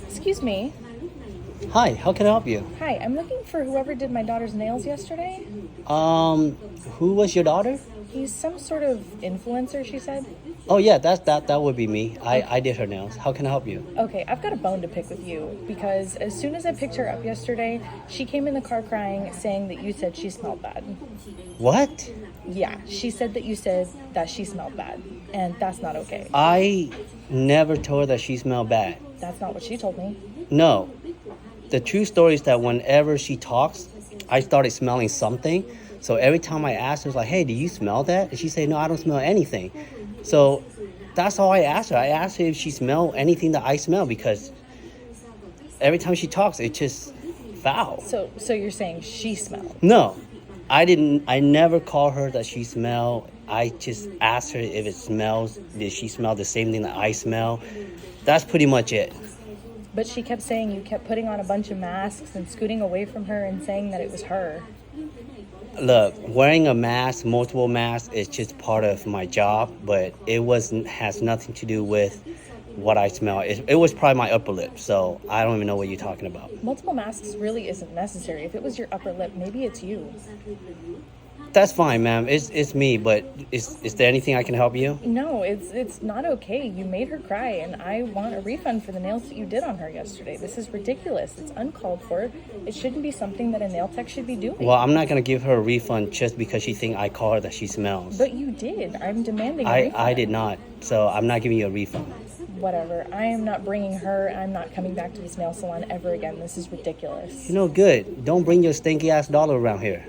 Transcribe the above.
Excuse me. Hi, how can I help you? Hi, I'm looking for whoever did my daughter's nails yesterday. Who was your daughter? He's some sort of influencer, she said. Oh yeah, that would be me. I did her nails. How can I help you? Okay, I've got a bone to pick with you because as soon as I picked her up yesterday, she came in the car crying, saying that you said she smelled bad. What? Yeah, she said that you said that she smelled bad, and that's not okay. I never told her that she smelled bad. That's not what she told me. No. The true story is that whenever she talks, I started smelling something. So every time I asked her, like, hey, do you smell that? And she said, no, I don't smell anything. So that's all I asked her. I asked her if she smelled anything that I smell because every time she talks, it's just foul. So you're saying she smelled? No, I didn't. I never called her that she smelled. I just asked her if it smells. Did she smell the same thing that I smell? That's pretty much it. But she kept saying you kept putting on a bunch of masks and scooting away from her and saying that it was her. Look, wearing a mask, multiple masks, is just part of my job, but it has nothing to do with what I smell. It was probably my upper lip, so I don't even know what you're talking about. Multiple masks really isn't necessary. If it was your upper lip, maybe it's you. That's fine, ma'am. It's me, but is there anything I can help you? No, it's not okay. You made her cry, and I want a refund for the nails that you did on her yesterday. This is ridiculous. It's uncalled for. It shouldn't be something that a nail tech should be doing. Well, I'm not going to give her a refund just because she think I call her that she smells. But you did. I'm demanding a refund. I did not, so I'm not giving you a refund. Whatever. I am not bringing her. I'm not coming back to this nail salon ever again. This is ridiculous. You know, good. Don't bring your stinky ass dollar around here.